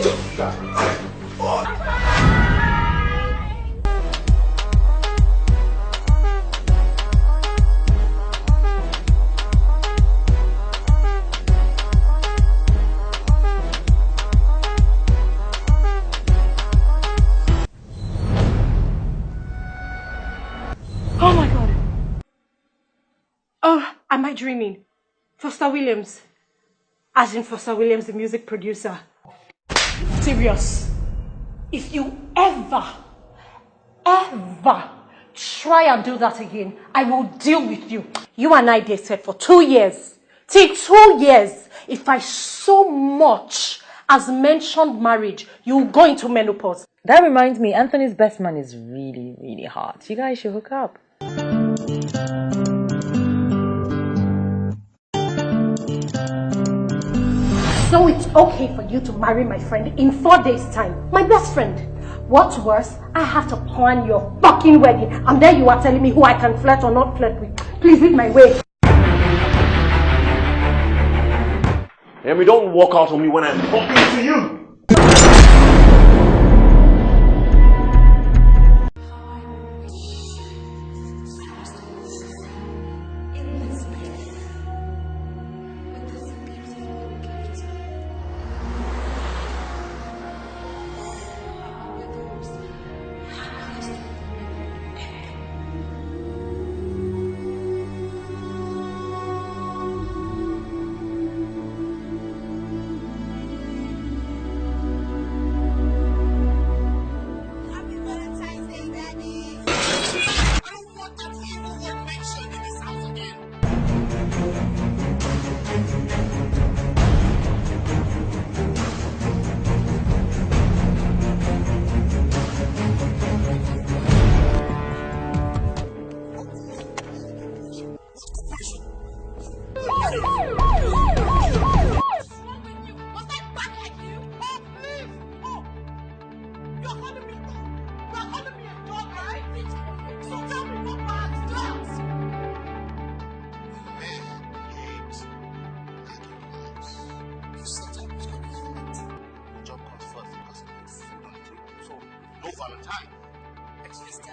Oh my God. Oh, am I dreaming? Foster Williams. As in Foster Williams, the music producer. Serious. If you ever try and do that again, I will deal with you. You and I dated for 2 years. Till 2 years. If I so much as mentioned marriage, you will go into menopause. That reminds me, Anthony's best man is really, really hot. You guys should hook up. So it's okay for you to marry my friend in 4 days' time. My best friend. What's worse, I have to plan your fucking wedding. And then you are telling me who I can flirt or not flirt with. Please leave my way. Amy, don't walk out on me when I'm talking to you. Valentine. Excuse me.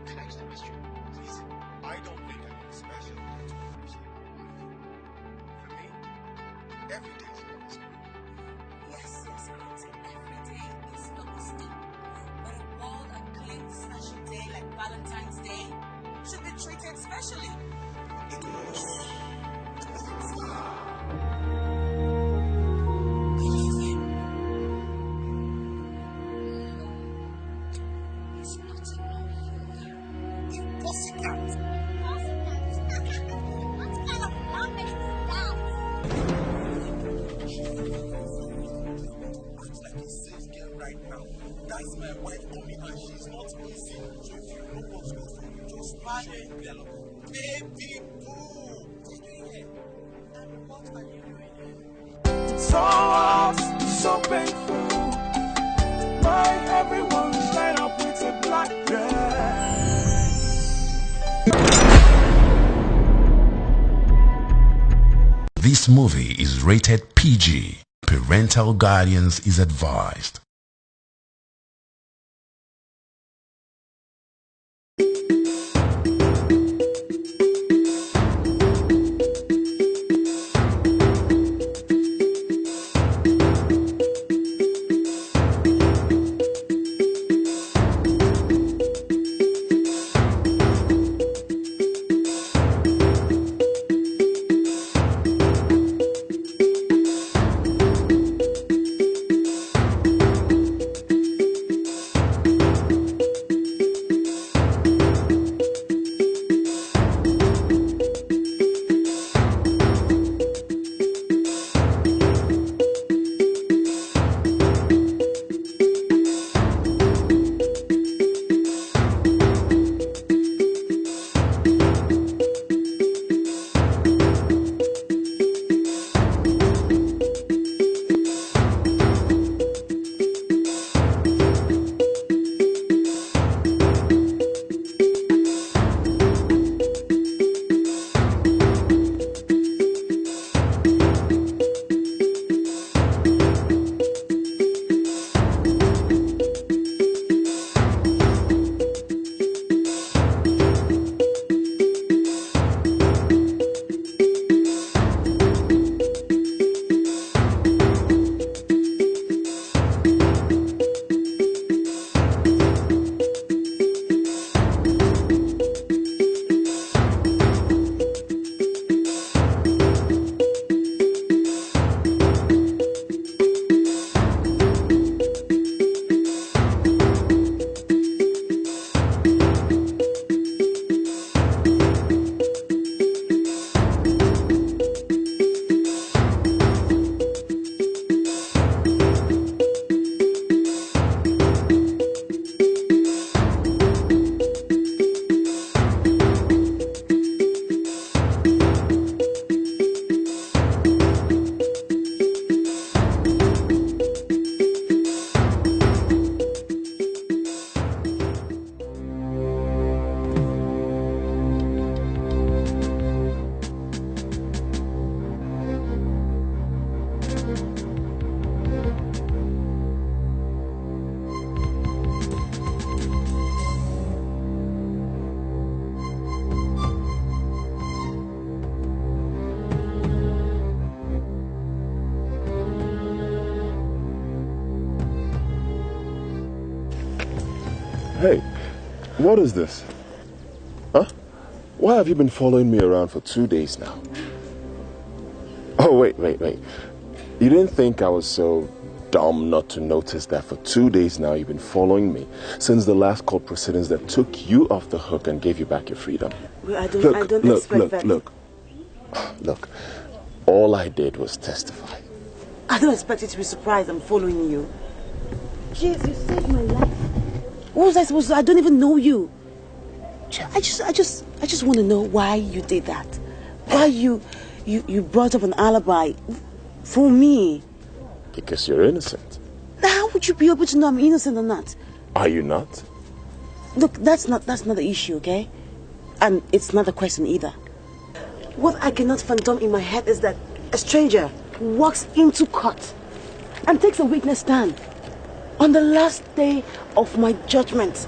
Can I use the restroom, please? I don't think I'm special to appreciate my life. For me, every day is not the same. Yes, Auntie, every day is not the same. But a bold and clean special day like Valentine's Day should be treated specially. That's my wife for me, and she's not easy. So if you know what's good for you, just marry Bello. Baby boo! Take it here. And what are you doing here? It's so hard, so painful. Why everyone line up with a black dress? This movie is rated PG. Parental guidance is advised. Hey, what is this? Huh? Why have you been following me around for 2 days now? Oh, wait. You didn't think I was so dumb not to notice that for 2 days now you've been following me since the last court proceedings that took you off the hook and gave you back your freedom. Well, I don't expect that. Look. All I did was testify. I don't expect you to be surprised I'm following you. Jeez, you saved my life. What was I supposed to do? I don't even know you. I just want to know why you did that. Why you brought up an alibi for me. Because you're innocent. How would you be able to know I'm innocent or not? Are you not? Look, that's not the issue, okay? And it's not a question either. What I cannot fathom in my head is that a stranger walks into court and takes a witness stand on the last day of my judgment.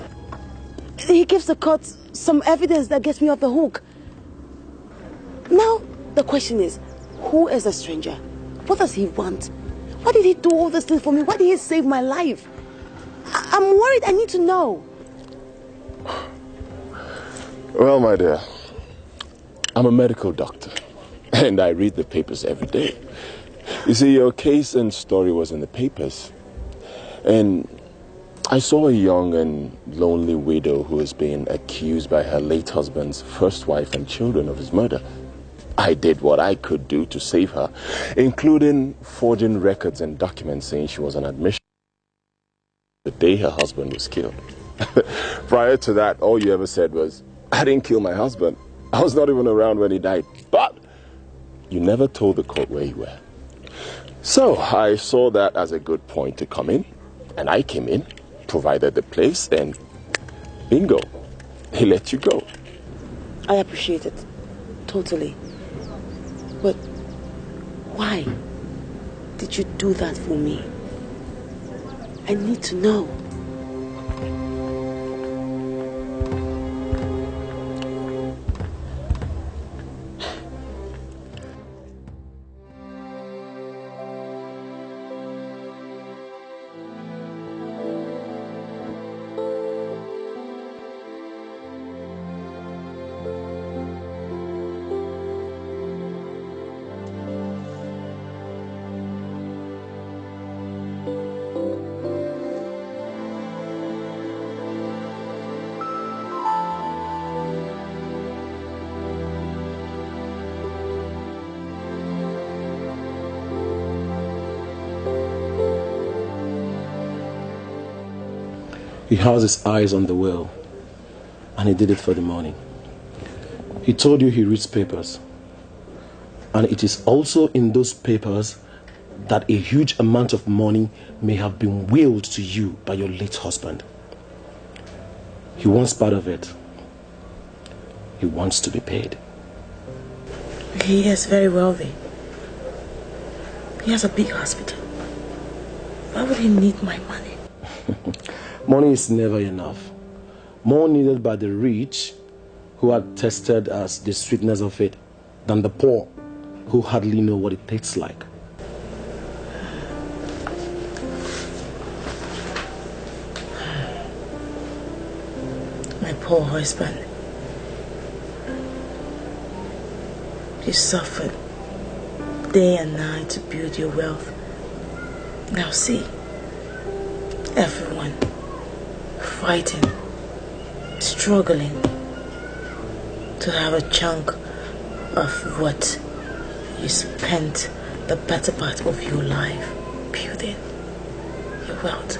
He gives the court some evidence that gets me off the hook. Now, the question is, who is the stranger? What does he want? Why did he do all this thing for me? Why did he save my life? I'm worried. I need to know. Well, my dear, I'm a medical doctor and I read the papers every day. You see, your case and story was in the papers. And I saw a young and lonely widow who is being accused by her late husband's first wife and children of his murder. I did what I could do to save her, including forging records and documents saying she was on admission the day her husband was killed. Prior to that, all you ever said was, I didn't kill my husband. I was not even around when he died. But you never told the court where you were. So I saw that as a good point to come in. And I came in, provided the place, and bingo, he let you go. I appreciate it. Totally. But why did you do that for me? I need to know. He has his eyes on the will, and he did it for the money. He told you he reads papers, and it is also in those papers that a huge amount of money may have been willed to you by your late husband. He wants part of it. He wants to be paid. He is very wealthy. He has a big hospital. Why would he need my money? Money is never enough. More needed by the rich who are tested as the sweetness of it than the poor who hardly know what it tastes like. My poor husband. You suffered day and night to build your wealth. Now see, everyone fighting, struggling to have a chunk of what you spent the better part of your life building your wealth.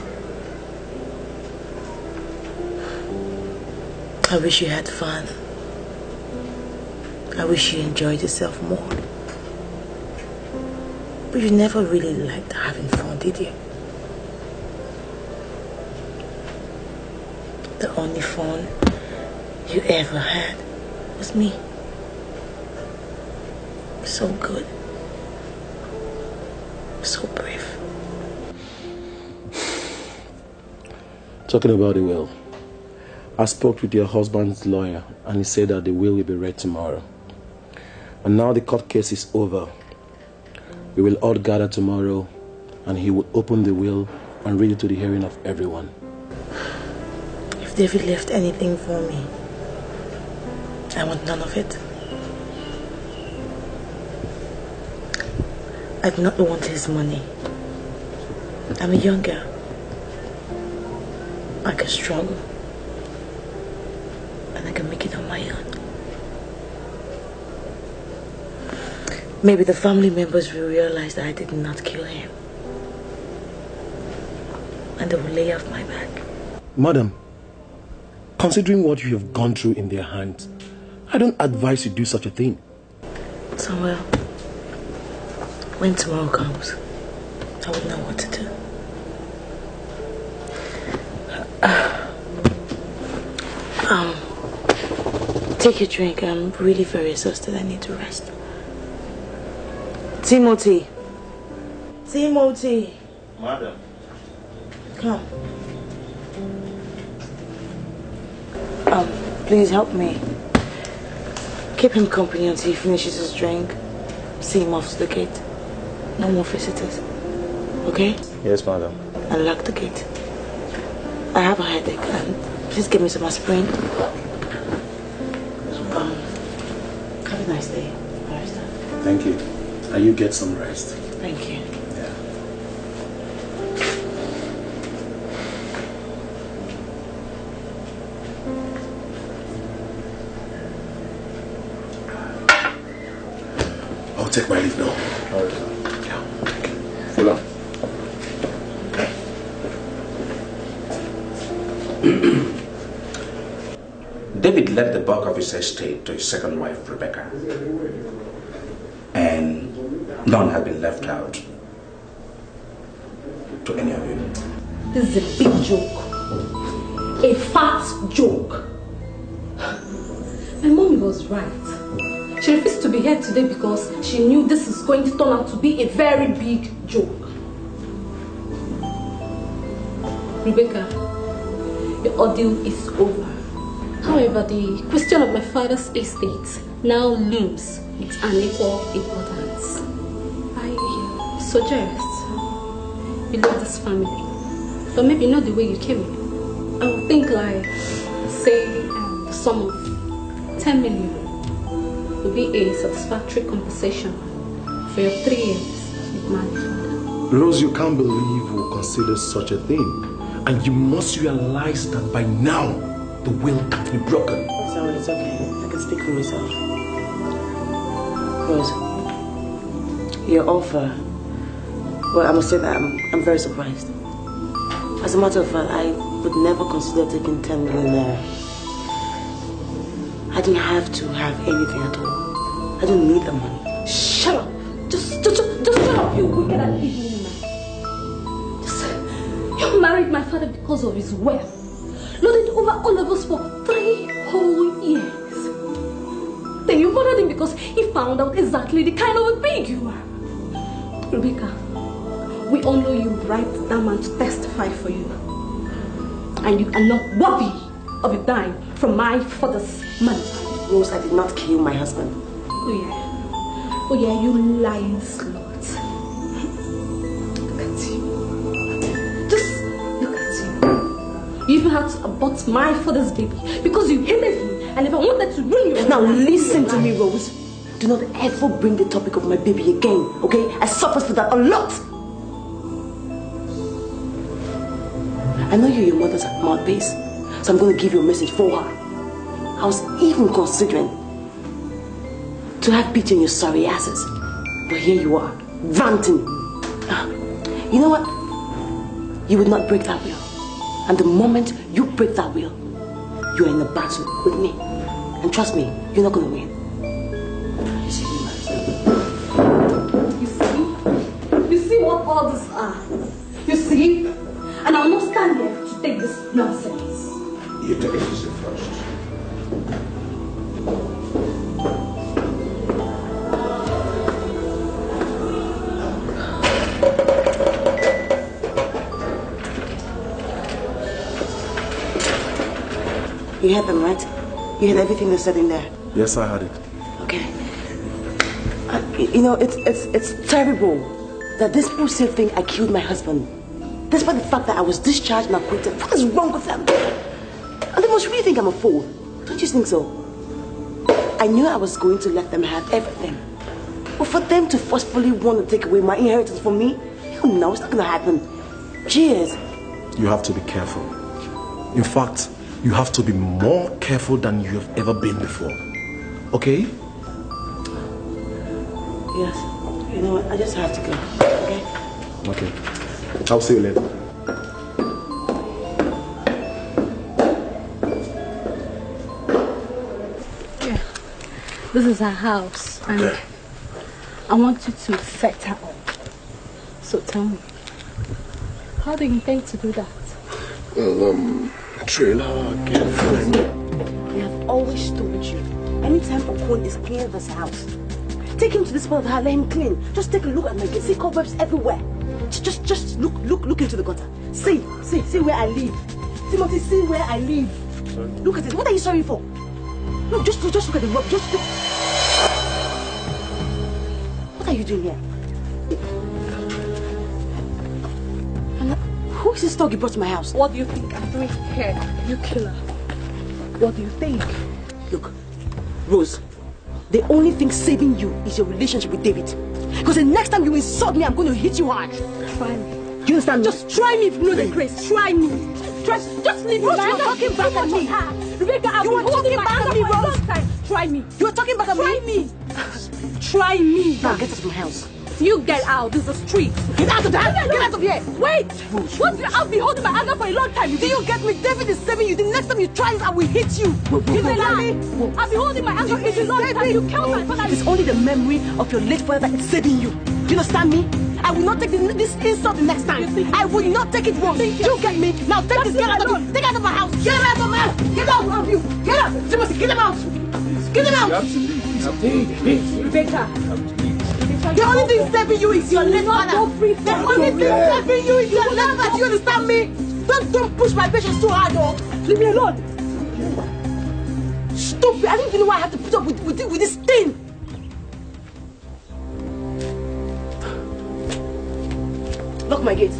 I wish you had fun. I wish you enjoyed yourself more. But you never really liked having fun, did you? The only fun you ever had was me. So good. So brave. Talking about the will, I spoke with your husband's lawyer and he said that the will be read tomorrow. And now the court case is over. We will all gather tomorrow and he will open the will and read it to the hearing of everyone. If David left anything for me, I want none of it. I do not want his money. I'm a young girl. I can struggle. And I can make it on my own. Maybe the family members will realize that I did not kill him. And they will lay off my back. Madam, considering what you have gone through in their hands, I don't advise you do such a thing. Samuel, when tomorrow comes, I will know what to do. Take a drink. I'm really very exhausted. I need to rest. Timothy. Timothy. Madam. Come. Please help me. Keep him company until he finishes his drink. See him off to the gate. No more visitors. Okay? Yes, madam. And lock the gate. I have a headache, and please give me some aspirin. Have a nice day. Thank you. And you get some rest. Thank you. Yeah. I'll take my leave now. All right. Yeah. Full on. David left the bulk of his estate to his second wife, Rebecca. And none had been left out to any of you. This is a big joke. A fat joke. My mommy was right. She refused to be here today because she knew this is going to turn out to be a very big joke. Rebecca, your ordeal is over. However, the question of my father's estate now looms with an equal importance. I suggest you leave this family, but maybe not the way you came in. I would think like, say, the sum of 10 million would be a satisfactory compensation for your 3 years with my father. Rose, you can't believe we'll consider such a thing. And you must realize that by now, the will can't be broken. Sorry, it's okay. I can speak for myself. Rose, your offer, well, I must say that I'm very surprised. As a matter of fact, I would never consider taking 10 million naira. I don't have to have anything at all. I don't need the money. Shut up! Just shut up, you wicked and evil woman. You married my father because of his wealth. Loaded over all of us for 3 whole years. Then you murdered him because he found out exactly the kind of a pig you are. Rebecca, we all know you bribed that man to testify for you. And you are not worthy of a dime from my father's money. Rose, I did not kill my husband. Oh yeah, you lying slut. Look at you. Just look at you. You even had to abort my father's baby because you hated him and never wanted to ruin your Now listen to me, Rose. Do not ever bring the topic of my baby again, okay? I suffered for that a lot. I know you're your mother's mouthpiece, so I'm going to give you a message for her. I was even considering to have pity on your sorry asses. But here you are, ranting. You know what? You would not break that will. And the moment you break that will, you are in a battle with me. And trust me, you're not going to win. You see what all this are? You see? And I'll not stand here to take this nonsense. You take it easy first. You heard them, right? You heard everything they said in there? Yes, I heard it. Okay. You know, it's terrible that these people still think I killed my husband. Despite the fact that I was discharged and acquitted. What is wrong with them? must really think I'm a fool. Don't you think so? I knew I was going to let them have everything. But for them to forcefully want to take away my inheritance from me, no, it's not going to happen. Cheers. You have to be careful. In fact, you have to be more careful than you have ever been before. Okay? Yes. You know what? I just have to go. Okay? Okay. I'll see you later. Yeah. This is our house. And I want you to set her up. So tell me, how do you intend to do that? Well, trailer, girlfriend. I have always told you, anytime Okon is cleaning this house, take him to this part of the house, let him clean. Just take a look at my gate. See cobwebs everywhere. Just look into the gutter. See where I live. Timothy, see where I live. Look at it. What are you sorry for? No, just look at the rug. Just look. What are you doing here? Who is this dog you brought to my house? What do you think I'm doing here? You killer. What do you think? Look, Rose, the only thing saving you is your relationship with David. Because the next time you insult me, I'm going to hit you hard. Try me. Do you understand? Just try me if you know the grace. Try me. Just leave me. Rose, you're talking back at me. Rebecca, I've been holding my anger for a long time. Try me. You're talking back at me? Try me. Try me. Now get out of my house. You get out. This is a street. Get out of there. Get out of here. Wait. What? I've been holding my anger for a long time. Do you get me? David is saving you. The next time you try it, I will hit you. It's a lie. I've been holding my anger for a long time. You killed my father. It is only the memory of your late father that is saving you. Do you understand me? I will not take this insult the next time. I will not take it wrong. You get me? Now take this girl out of me. Take her out of my house. Get her out of my house. Get out of you. Get out. Timothy, get him out. Get him out. Rebecca. The only thing saving you is your late father. The only thing saving you is your late father. Do you understand me? Don't push my patience too hard, though. Leave me alone. Stupid. I don't even know why I have to put up with this thing. Lock my gate.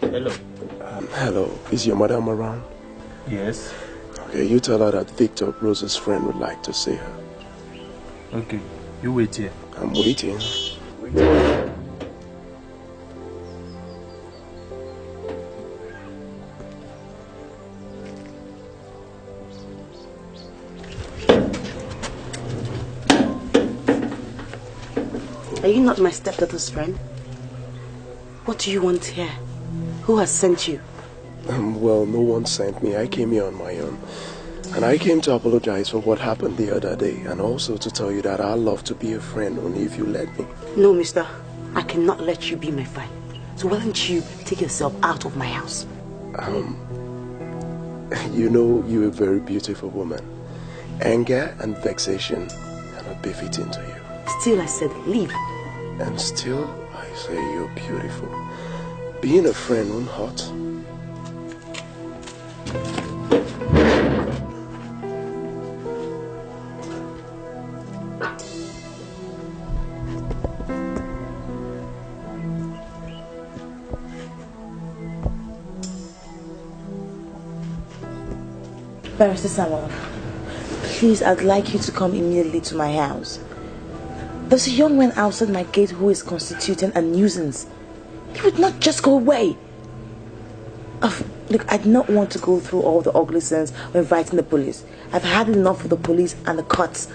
Hello. Hello, is your madam around? Yes. Okay, you tell her that Victor, Rose's friend, would like to see her. Okay, you wait here. I'm waiting. Are you not my stepdaughter's friend? What do you want here? Who has sent you? Well, no one sent me. I came here on my own. And I came to apologize for what happened the other day, and also to tell you that I'd love to be a friend only if you let me. No, mister. I cannot let you be my friend. So why don't you take yourself out of my house? You know you're a very beautiful woman. Anger and vexation are not befitting to you. Still, I said leave. And still, I say you're beautiful. Being a friend won't hurt. Barrister Samuel, please, I'd like you to come immediately to my house. There's a young man outside my gate who is constituting a nuisance. He would not just go away. Look, I do not want to go through all the ugly scenes of inviting the police. I've had enough of the police and the courts.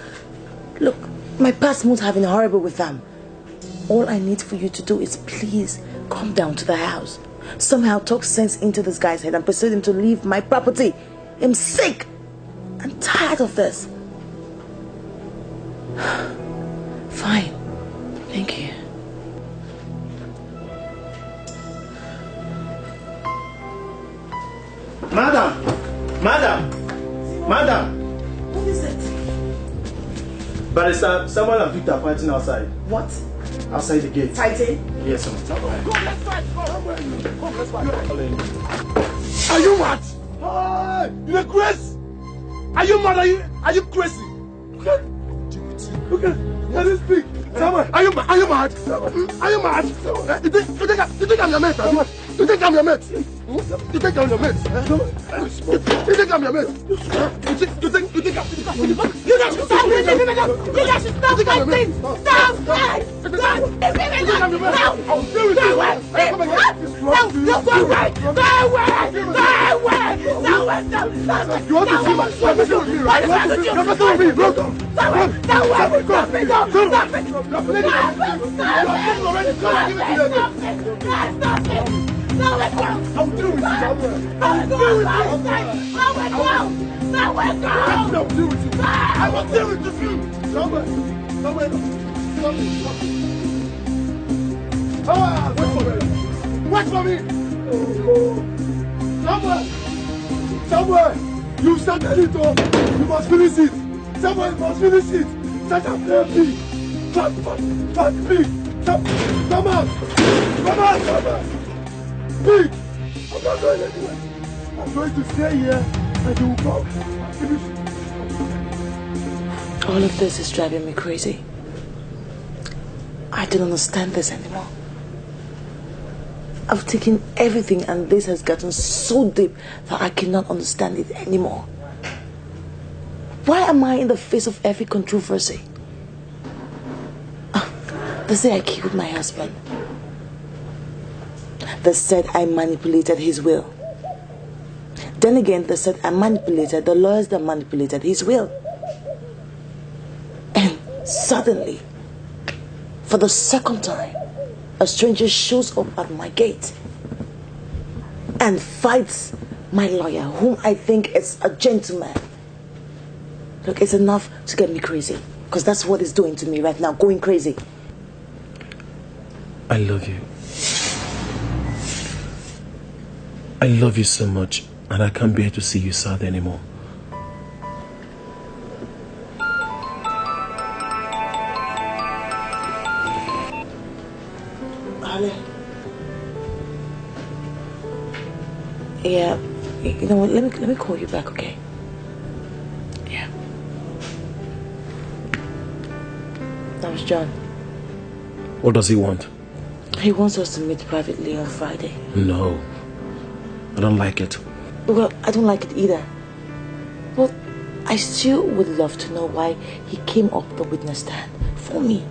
Look, my past moods have been horrible with them. All I need for you to do is please come down to the house. Somehow talk sense into this guy's head and persuade him to leave my property. I'm sick. I'm tired of this. Fine. Thank you. Madam! What is it? Barrister, someone and Victor are fighting outside. What? Outside the gate. Fighting? Yes, sir. Come, let's fight. Come, let's fight. Are you mad? Hey, you're crazy. Are you mad? Are you crazy? Okay. Okay. Let us speak. Someone, are you mad? Are you mad? You think I'm your mate? You think I'm your mate? You think I'm your mate? You think I'm your mate? You think I'm... You guys should stop fighting! You guys should stop fighting! Stop fighting! I'll deal with you! You want to see my son with me, right? You want to see me, bro? Stop Wait for me! Somewhere! You started it all! You must finish it! Someone must finish it! Set up there, big! Fat big! Come on! Big! I'm not going anywhere! I'm going to stay here and you will come and finish it. All of this is driving me crazy. I don't understand this anymore. I've taken everything and this has gotten so deep that I cannot understand it anymore. Why am I in the face of every controversy? They say I killed my husband. They said I manipulated his will. Then again, they said I manipulated the lawyers that manipulated his will. And suddenly, for the second time, a stranger shows up at my gate and fights my lawyer, whom I think is a gentleman. Look, it's enough to get me crazy, because that's what it's doing to me right now, going crazy. I love you. I love you so much, and I can't bear to see you sad anymore. Yeah, you know what? Let me call you back, okay? Yeah. That was John. What does he want? He wants us to meet privately on Friday. No, I don't like it. Well, I don't like it either. But I still would love to know why he came up the witness stand for me,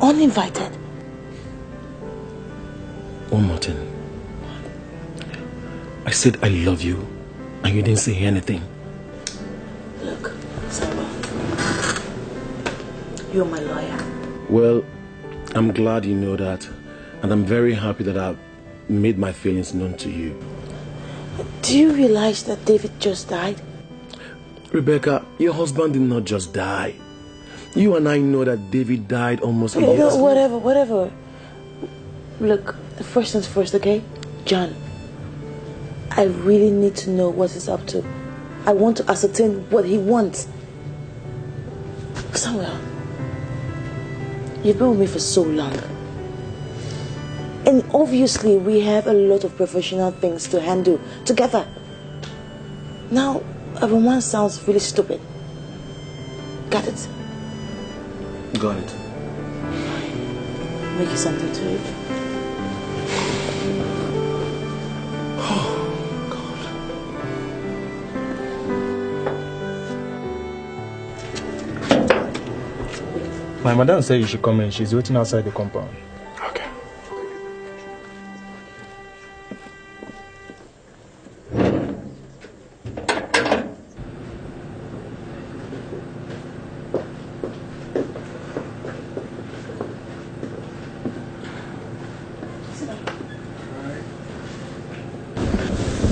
uninvited. Oh, Martin. I said I love you, and you didn't say anything. Look, Sarah, you're my lawyer. Well, I'm glad you know that, and I'm very happy that I've made my feelings known to you. Do you realize that David just died? Rebecca, your husband did not just die. You and I know that David died almost a year ago. Whatever. Look, first things first, okay? John, I really need to know what he's up to. I want to ascertain what he wants. Samuel, you've been with me for so long. And obviously we have a lot of professional things to handle together. Now, a romance sounds really stupid. Got it? Got it. Make you something to eat. My madam said you should come in. She's waiting outside the compound. Okay.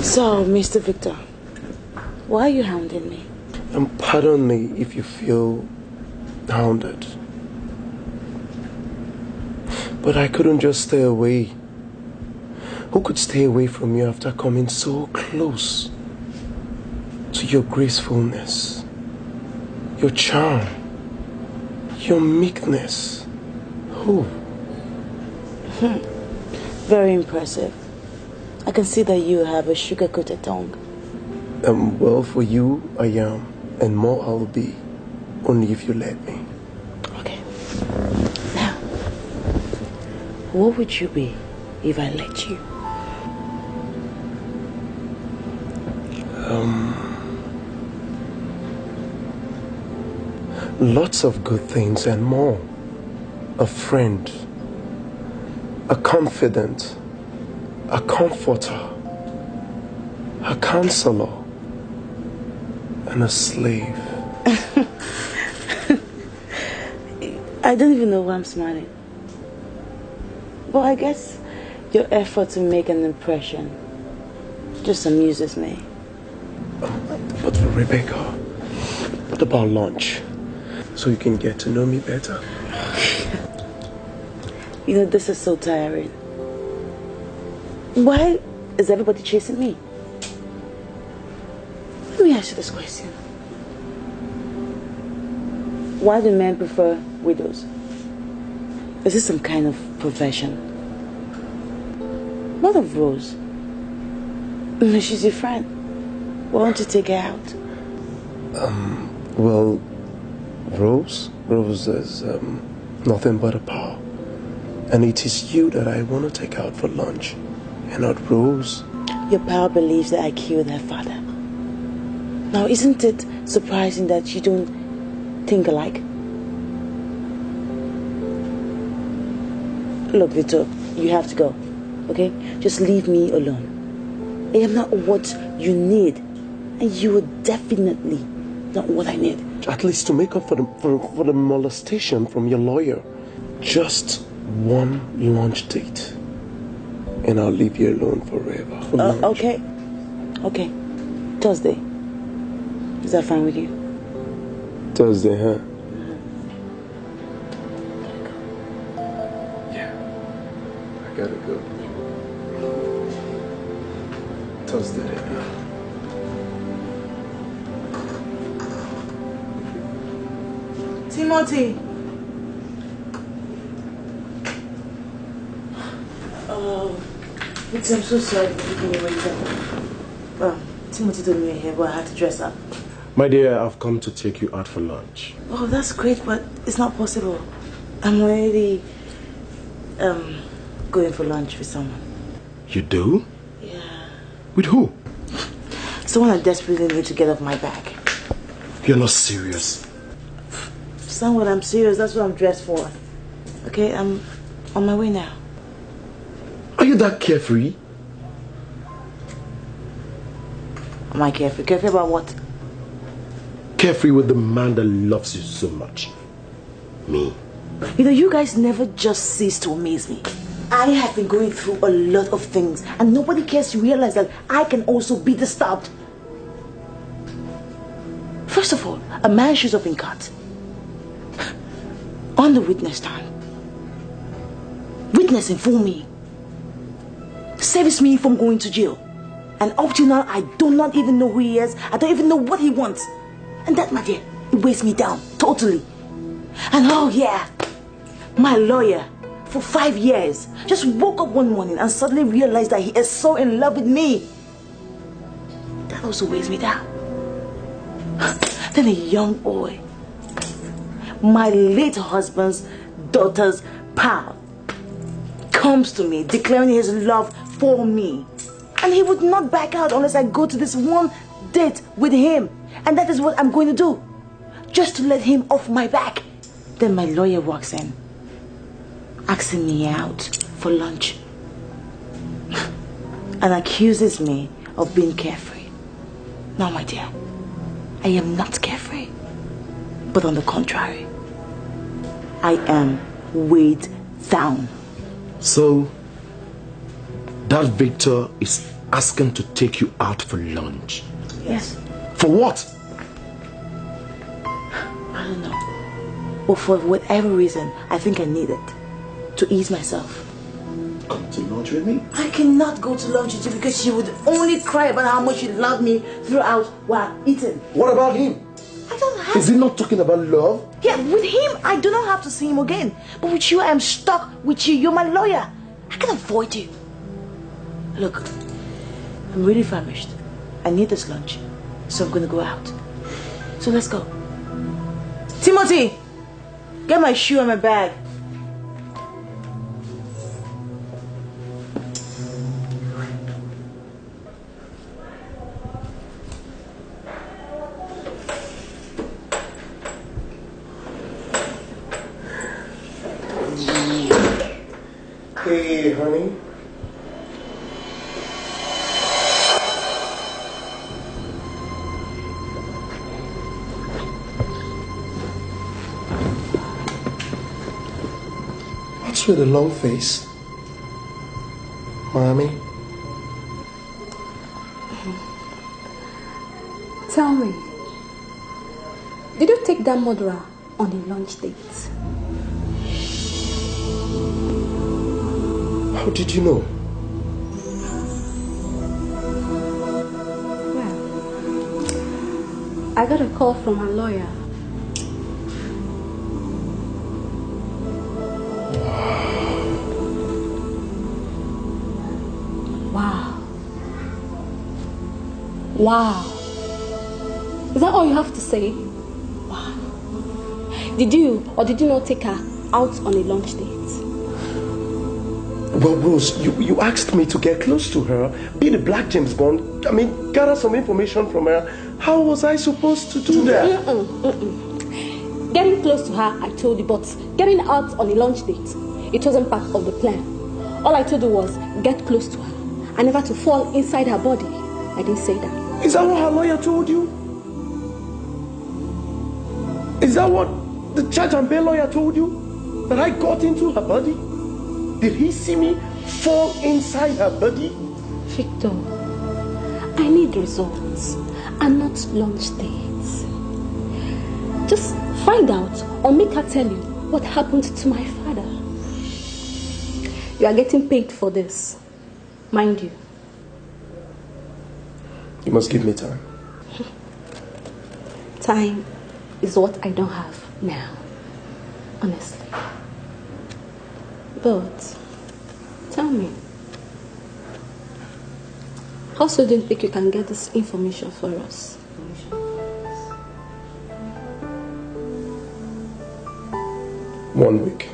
So, Mr. Victor, why are you hounding me? Pardon me if you feel hounded. But I couldn't just stay away. Who could stay away from you after coming so close to your gracefulness, your charm, Your meekness. Who? Very impressive. I can see that you have a sugar-coated tongue. Well, for you, I am. And more I'll be. Only if you let me. Okay. Now, what would you be if I let you? Lots of good things and more. A friend. A confidant. A comforter. A counselor. And a slave. I don't even know why I'm smiling. But I guess your effort to make an impression just amuses me. But Rebecca, what about lunch? So you can get to know me better. You know, this is so tiring. Why is everybody chasing me? Let me ask you this question. Why do men prefer widows? Is this some kind of profession? What of Rose? She's your friend. Why don't you take her out? Well, Rose is nothing but a pal. And it is you that I want to take out for lunch, and not Rose. Your pal believes that I killed her father. Now, isn't it surprising that you don't think alike? Look, Vito, you have to go, okay? Just leave me alone. I am not what you need, and you are definitely not what I need. At least to make up for the molestation from your lawyer. Just one lunch date, and I'll leave you alone forever. For lunch. Okay. Thursday. Is that fine with you? Thursday, huh? Yeah. I gotta go. Thursday. Timothy. I'm so sorry for keeping you waiting. Timothy told me you're here, but I had to dress up. My dear, I've come to take you out for lunch. Oh, that's great, but it's not possible. I'm already going for lunch with someone. You do? Yeah. With who? Someone I desperately need to get off my back. You're not serious. Someone, I'm serious. That's what I'm dressed for. Okay, I'm on my way now. Are you that carefree? Am I carefree? Carefree about what? Carefree with the man that loves you so much. Me. You know, you guys never just cease to amaze me. I have been going through a lot of things, and nobody cares to realize that I can also be disturbed. First of all, a man shows up in court on the witness stand, witnessing for me, saves me from going to jail. And up to now, I do not even know who he is. I don't even know what he wants. And that, my dear, it weighs me down totally. And oh yeah, my lawyer for 5 years just woke up one morning and suddenly realized that he is so in love with me. That also weighs me down. Then a young boy, my late husband's daughter's pal, comes to me declaring his love for me. And he would not back out unless I go to this one date with him. And that is what I'm going to do. Just to let him off my back. Then my lawyer walks in, asking me out for lunch. And accuses me of being carefree. Now, my dear, I am not carefree. But on the contrary, I am weighed down. So, that Victor is asking to take you out for lunch? Yes. For what? I don't know. But for whatever reason, I think I need it to ease myself. Come to lunch with me? I cannot go to lunch with you because she would only cry about how much you love me throughout while eating. What about him? I don't have Is he not talking about love? Yeah, with him, I do not have to see him again. But with you, I am stuck with you. You're my lawyer. I can avoid you. Look, I'm really famished. I need this lunch. So I'm gonna go out. So let's go. Timothy, get my shoe and my bag. Hey, honey. What's with the long face? Mommy? Tell me, did you take that murderer on a lunch date? How did you know? Well, I got a call from her lawyer. Wow. Wow. Is that all you have to say? Wow. Did you or did you not take her out on a lunch date? Well, Rose, you asked me to get close to her, be the Black James Bond. I mean, gather some information from her. How was I supposed to do that? Getting close to her, I told you, but getting out on a lunch date, it wasn't part of the plan. All I told you was get close to her and never to fall inside her body. I didn't say that. Is that what her lawyer told you? Is that what the judge and bail lawyer told you? That I got into her body? Did he see me fall inside her body? Victor, I need results and not lunch dates. Just find out or make her tell you what happened to my father. You are getting paid for this, mind you. You must give me time. Time is what I don't have now, honestly. But, tell me, how soon do you think you can get this information for us? 1 week.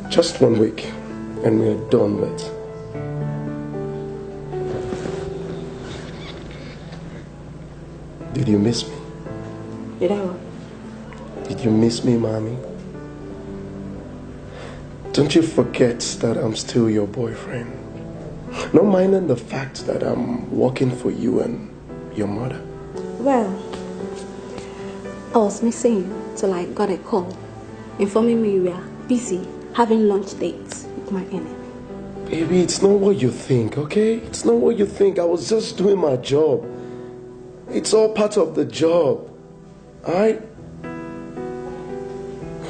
Just 1 week, and we are done with. Did you miss me? Did I what? Did you miss me, Mommy? Don't you forget that I'm still your boyfriend. Not minding the fact that I'm working for you and your mother. Well, I was missing you till I got a call informing me you were busy having lunch dates with my enemy. Baby, it's not what you think, okay? It's not what you think. I was just doing my job. It's all part of the job. Alright?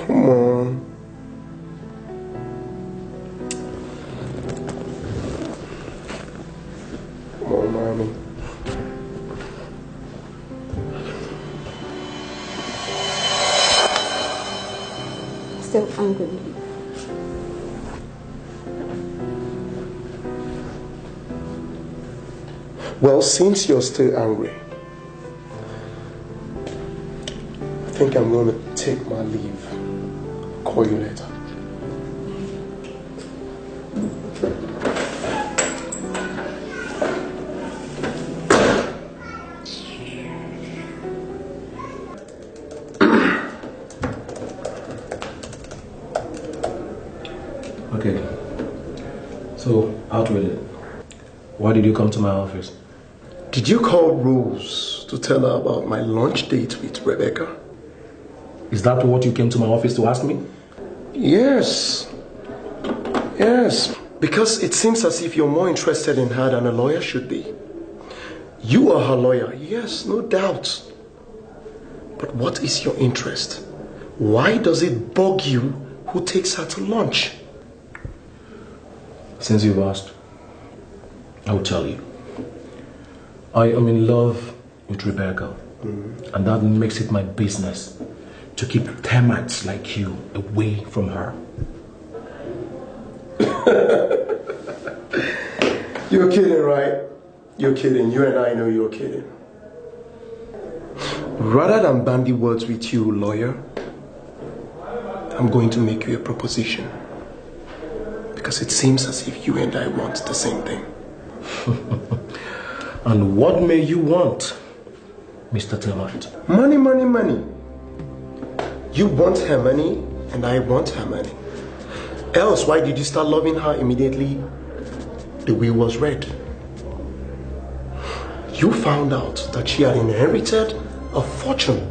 Come on. Come on, Mommy. Still angry with you. Well, since you're still angry, I think I'm going to take my leave. Call you later. Okay. So, out with it. Why did you come to my office? Did you call Rose to tell her about my lunch date with Rebecca? Is that what you came to my office to ask me? Yes. Yes. Because it seems as if you're more interested in her than a lawyer should be. You are her lawyer, yes, no doubt. But what is your interest? Why does it bug you who takes her to lunch? Since you've asked, I will tell you. I am in love with Rebecca. And that makes it my business to keep termites like you away from her. You're kidding, right? You're kidding. You and I know you're kidding. Rather than bandy words with you, lawyer, I'm going to make you a proposition. Because it seems as if you and I want the same thing. And what may you want, Mr. Termite? Money, money, money. You want her money, and I want her money. Else, why did you start loving her immediately the will was read? You found out that she had inherited a fortune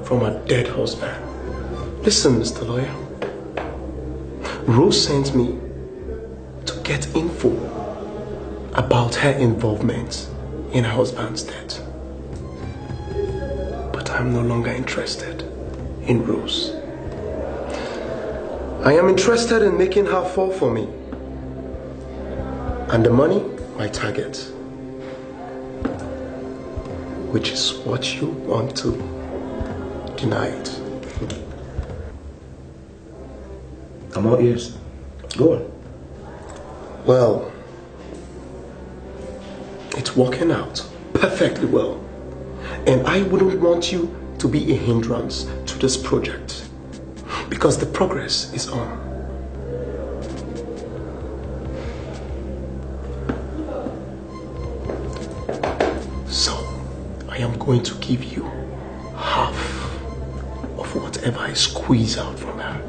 from her dead husband. Listen, Mr. Lawyer. Rose sent me to get info about her involvement in her husband's death. But I'm no longer interested in Rose. I am interested in making her fall for me. And the money, my target. Which is what you want to deny it. I'm all ears. Go on. Well, it's working out perfectly well. And I wouldn't want you to be a hindrance to this project. Because the progress is on. So, I am going to give you half of whatever I squeeze out from her.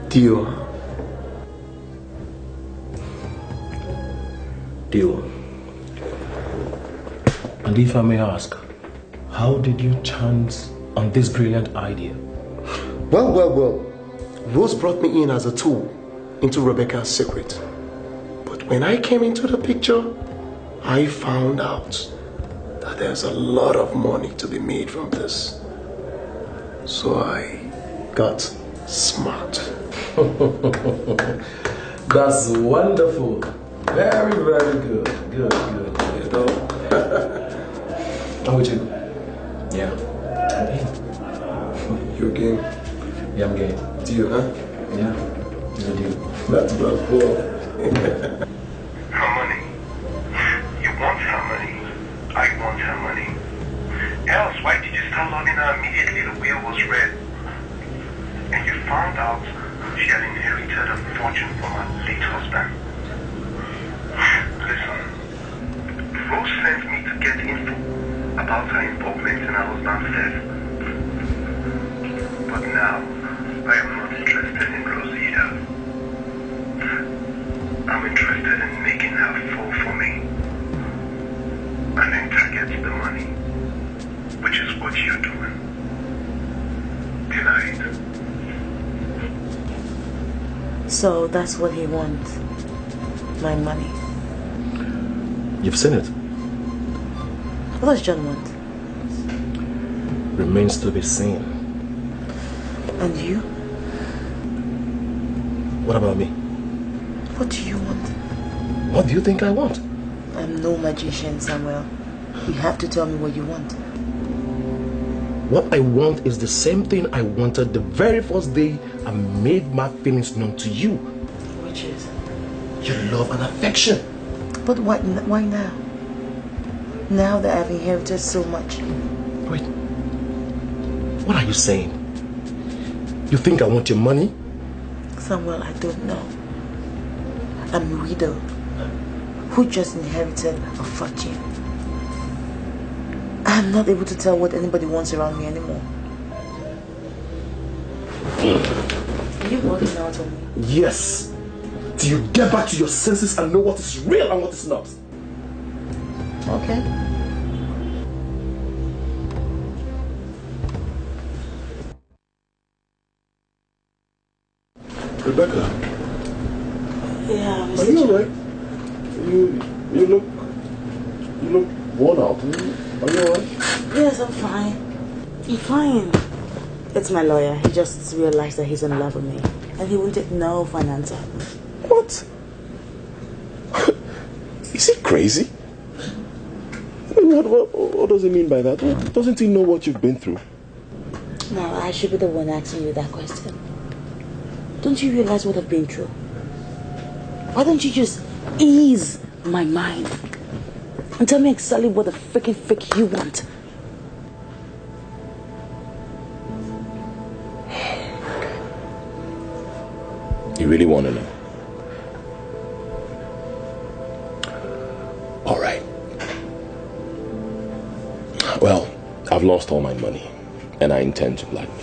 Deal, huh? Deal. And if I may ask, how did you chance on this brilliant idea? Well. Rose brought me in as a tool into Rebecca's secret. But when I came into the picture, I found out that there's a lot of money to be made from this. So I got smart. That's wonderful. Very, very good. Good. You know? How would you? Yeah. I'm in. You're game? Yeah, I'm game. Deal, huh? Yeah. It's a deal. That's cool. Her money. You want her money. I want her money. Else, why did you start loving her immediately the will was read? And you found out she had inherited a fortune from her late husband. Listen, Rose sent me to get info about her involvement in her husband's death. But now, I am not interested in Rose either. I'm interested in making her fall for me. And then target the money, which is what you're doing. Tonight. So that's what he wants. My money. You've seen it. What does John want? Remains to be seen. And you? What about me? What do you want? What do you think I want? I'm no magician, Samuel. You have to tell me what you want. What I want is the same thing I wanted the very first day I made my feelings known to you. Which is? Your love and affection. But why now? Now that I've inherited so much. Wait. What are you saying? You think I want your money? Samuel, I don't know. I'm a widow who just inherited a fortune. I'm not able to tell what anybody wants around me anymore. Are you working out on me? Yes. Do you get back to your senses and know what is real and what is not? Okay. Rebecca. Yeah, Are you alright? You look worn out. Are you alright? Yes, I'm fine. I'm fine. It's my lawyer. He just realized that he's in love with me. And he won't take no for an answer. What? Is he crazy? What does he mean by that? Doesn't he know what you've been through? Now, I should be the one asking you that question. Don't you realize what I've been through? Why don't you just ease my mind and tell me exactly what the freaking frick you want? You really want to know? All right. Well, I've lost all my money, and I intend to blackmail.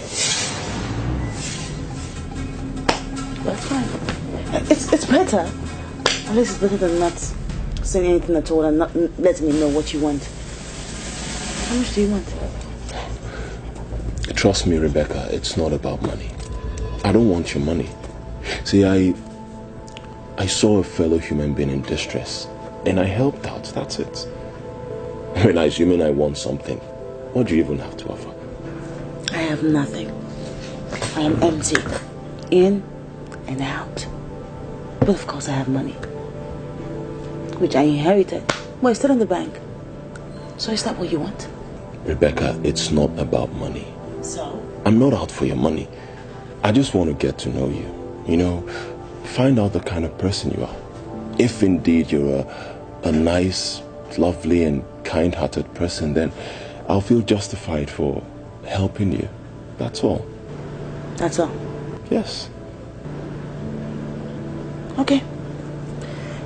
That's fine. It's better. At least it's better than not saying anything at all and not letting me know what you want. How much do you want? Trust me, Rebecca, it's not about money. I don't want your money. See, I saw a fellow human being in distress, and I helped out. That's it. When I assuming I want something, what do you even have to offer? I have nothing. I am empty. In and out. But of course I have money, which I inherited. Well, it's still in the bank. So is that what you want? Rebecca, it's not about money. So? I'm not out for your money. I just want to get to know you. You know, find out the kind of person you are. If indeed you're a nice, lovely and kind-hearted person, then I'll feel justified for helping you. That's all. That's all? Yes. Okay.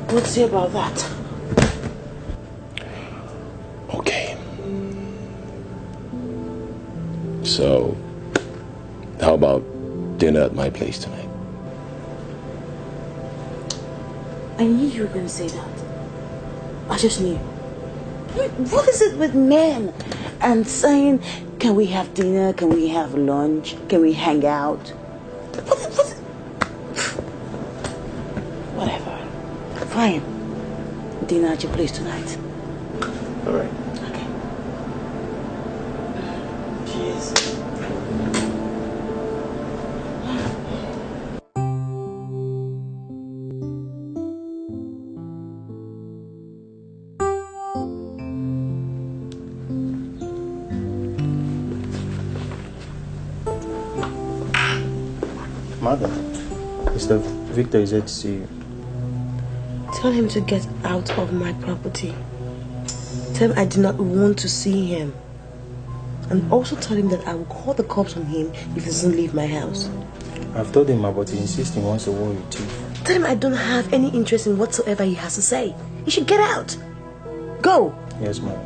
We'll see about that. Okay. So, how about dinner at my place tonight? I knew you were going to say that. I just knew. What is it with men and saying, can we have dinner? Can we have lunch? Can we hang out? Whatever. Fine. Dinner at your place tonight. All right. Okay. Cheers. Mother, Mr. Victor is here to see you. Tell him to get out of my property. Tell him I do not want to see him. And also tell him that I will call the cops on him if he doesn't leave my house. I've told him about he insists he wants to war with you. Tell him I don't have any interest in whatsoever he has to say. He should get out. Go. Yes, ma'am.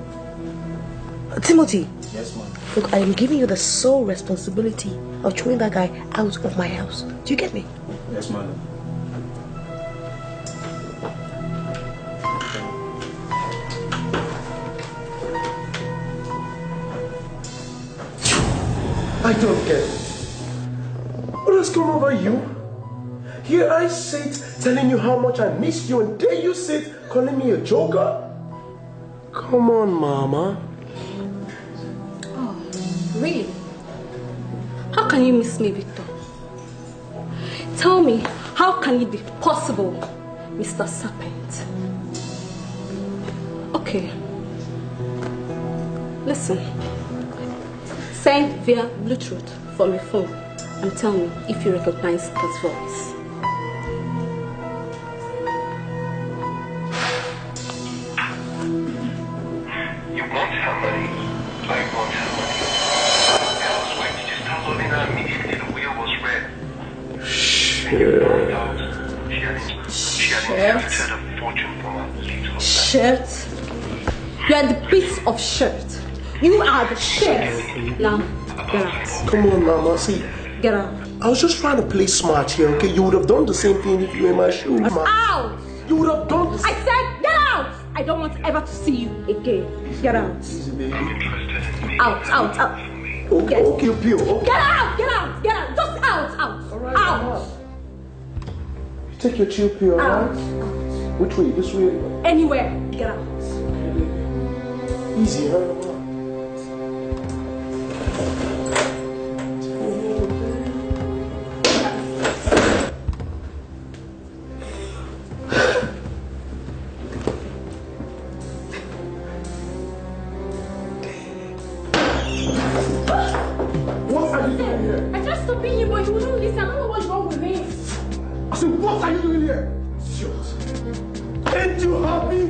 Timothy. Yes, ma'am. Look, I am giving you the sole responsibility of throwing that guy out of my house. Do you get me? Yes, madam. I don't get it. What has come over you? Here I sit telling you how much I miss you, and there you sit calling me a joker? Come on, Mama. Oh, really? How can you miss me, Victor? Tell me, how can it be possible, Mr. Serpent? Okay. Listen. Send via Bluetooth from your phone and tell me if you recognize this voice. You want her money? I want her money. Else, why did you start loving her immediately the wheel was red? She had inherited a fortune from her late husband. Shirt? You are the piece of shirt. You are the shirt. Now, get out. Come on, Mama. See, Get out. I was just trying to play smart here, okay? You would have done the same thing if you were in my shoes, Mama. Out! You would have done the I said, get out! I don't want ever to see you again. Get out. Out, out, out. Okay, okay, Pio. Okay. Get out, get out, get out. Just out, out, Alright, out. Mama. Take your chill pill, alright? Which way? This way? Anywhere, get out. Easy, huh? here? I tried stopping him, but he wouldn't listen. I don't know what's wrong with me. I said, what are you doing here? Shut. Ain't you happy?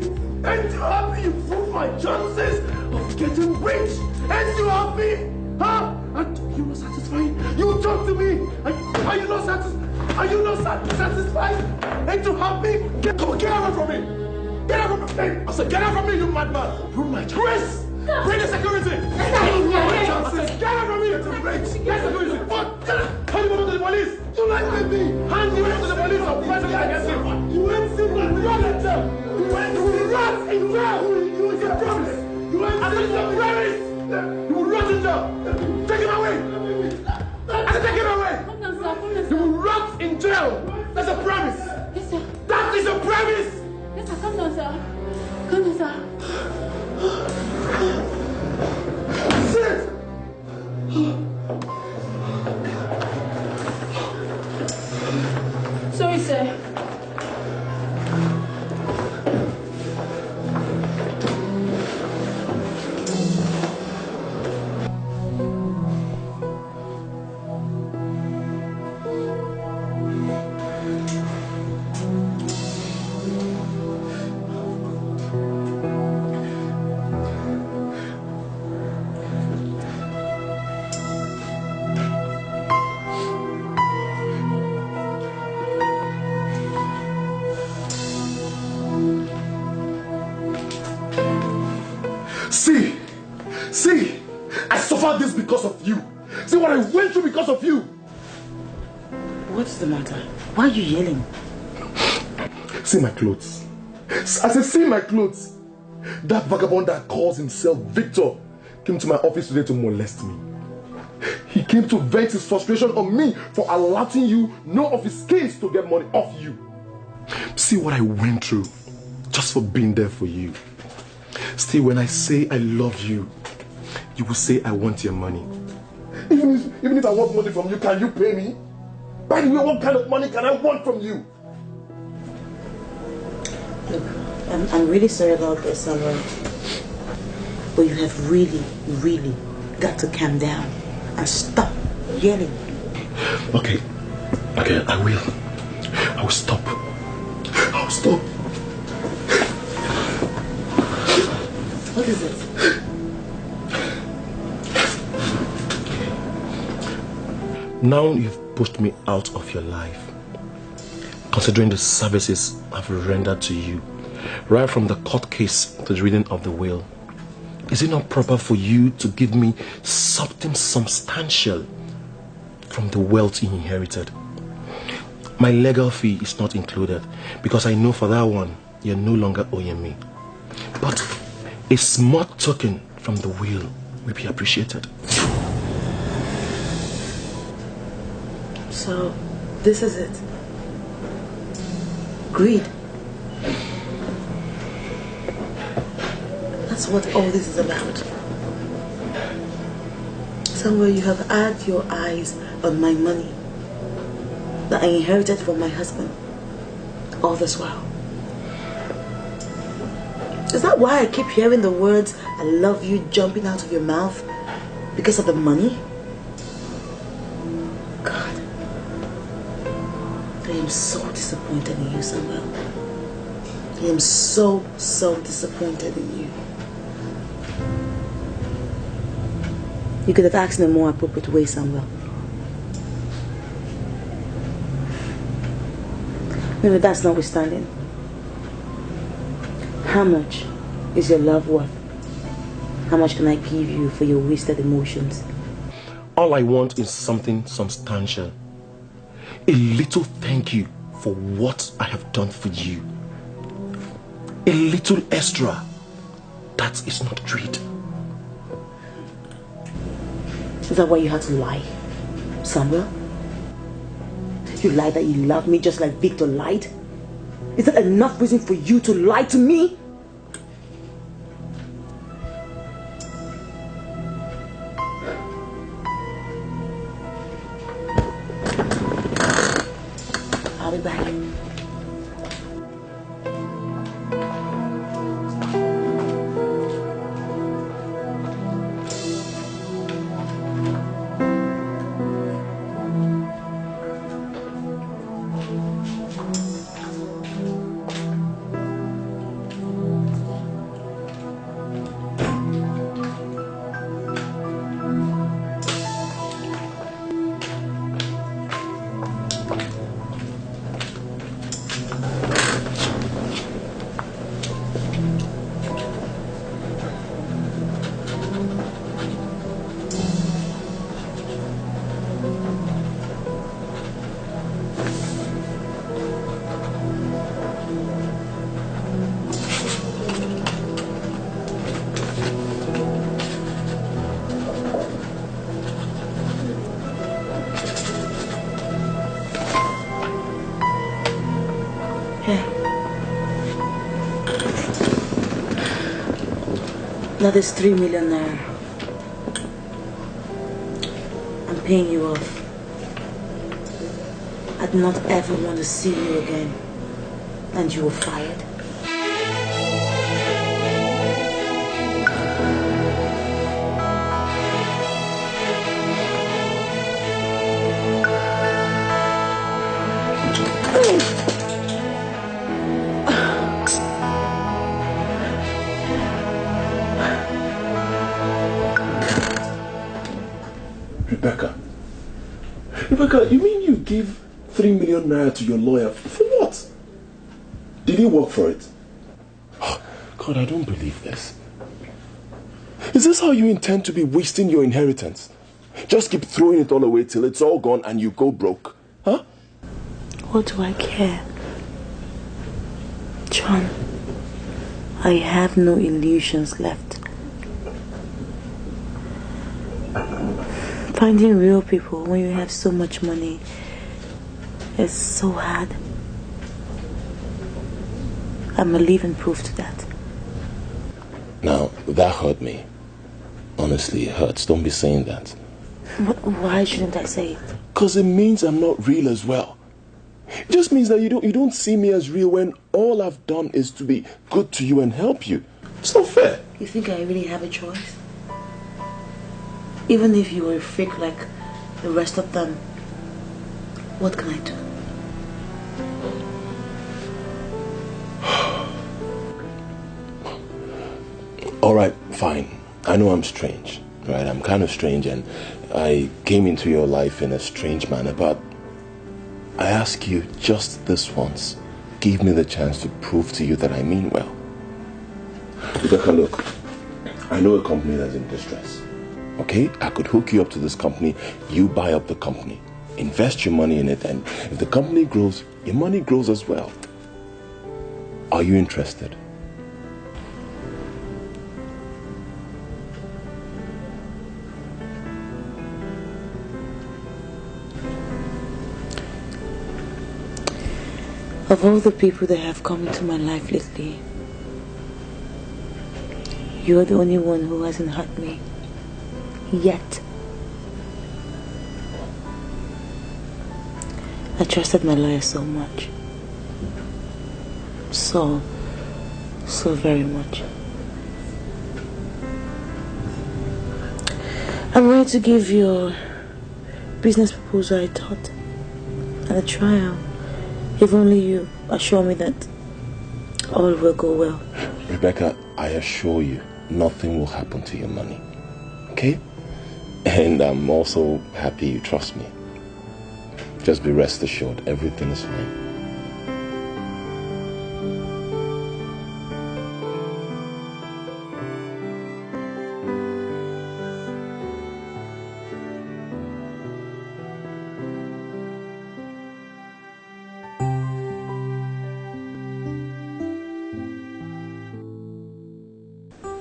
Ain't you happy you proved my chances of getting rich? Ain't you happy? Huh? And you not satisfied? You talk to me. Are you not satisfied? Are you not satisfied? Ain't you happy? Get away from me. Get out from me. I said, get out from me, you madman. Prove my chances. Bring the security. I said, get out from me. Get security. What? Hand him over to the police. You like me? Hand him over to the police. I'm pressing against him. You ain't seen that. Run in jail. You will rot in jail. You is a promise. You ain't seen the promise. You will rot in jail. Take him away. I said, take him away. Come down, sir. You will rot in jail. That's a promise. Yes, sir. That is a promise. Yes, sir. Come down, sir. Come down, sir. Sit! Sorry, sir. See, I suffered this because of you. See what I went through because of you. What's the matter? Why are you yelling? See my clothes. I said, see my clothes. That vagabond that calls himself Victor came to my office today to molest me. He came to vent his frustration on me for allowing you know of his schemes to get money off you. See what I went through just for being there for you. Still, when I say I love you, you will say I want your money. Even if I want money from you, can you pay me? By the way, what kind of money can I want from you? Look, I'm really sorry about this, alright? But you have really got to calm down and stop yelling. Okay, I will. I will stop. I will stop. What is it? Now you've pushed me out of your life. Considering the services I've rendered to you, right from the court case to the reading of the will, is it not proper for you to give me something substantial from the wealth you inherited? My legal fee is not included because I know for that one you're no longer owing me. But a small token from the will will be appreciated. So, this is it. Greed. That's what all this is about. Somewhere you have had your eyes on my money that I inherited from my husband all this while. Is that why I keep hearing the words "I love you" jumping out of your mouth? Because of the money? God, I am so disappointed in you, Samuel. I am so disappointed in you. You could have asked in a more appropriate way, Samuel. Maybe that's notwithstanding. How much is your love worth? How much can I give you for your wasted emotions? All I want is something substantial. A little thank you for what I have done for you. A little extra. That is not greed. Is that why you had to lie, Samuel? You lied that you love me just like Victor lied? Is that enough reason for you to lie to me? I'll be back. That is 3 million naira. I'm paying you off. I do not ever want to see you again. And you were fired. Rebecca, you mean you gave 3 million naira to your lawyer? For what? Did he work for it? Oh, God, I don't believe this. Is this how you intend to be wasting your inheritance? Just keep throwing it all away till it's all gone and you go broke? Huh? What do I care? John, I have no illusions left. Finding real people when you have so much money is so hard. I'm a living proof to that. Now, that hurt me. Honestly, it hurts. Don't be saying that. Why shouldn't I say it? Because it means I'm not real as well. It just means that you don't see me as real when all I've done is to be good to you and help you. It's not fair. You think I really have a choice? Even if you were a freak like the rest of them, what can I do? Alright, fine. I know I'm strange, right? I'm kind of strange and I came into your life in a strange manner, but I ask you just this once. Give me the chance to prove to you that I mean well. Rebecca, look, I know a company that's in distress. Okay, I could hook you up to this company, you buy up the company, invest your money in it, and if the company grows, your money grows as well. Are you interested? Of all the people that have come into my life lately, you're the only one who hasn't hurt me. Yet. I trusted my lawyer so much. So very much. I'm ready to give your business proposal a thought and a trial. If only you assure me that all will go well. Rebecca, I assure you, nothing will happen to your money. Okay? And I'm also happy you trust me. Just be rest assured, everything is fine.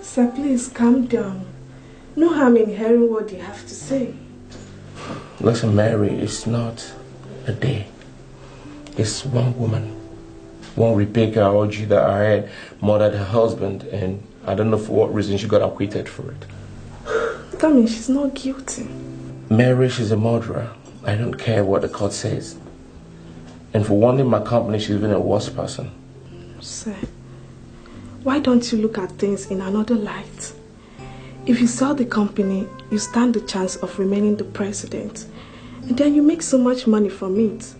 Sir, please calm down. No harm in hearing what you have to say. Listen, Mary, it's not a day. It's one woman. One Rebecca orgy that I had murdered her husband, and I don't know for what reason she got acquitted for it. That means she's not guilty. Mary, she's a murderer. I don't care what the court says. And for one in my company, she's been a worse person. Sir, why don't you look at things in another light? If you sell the company, you stand the chance of remaining the president. And then you make so much money from it.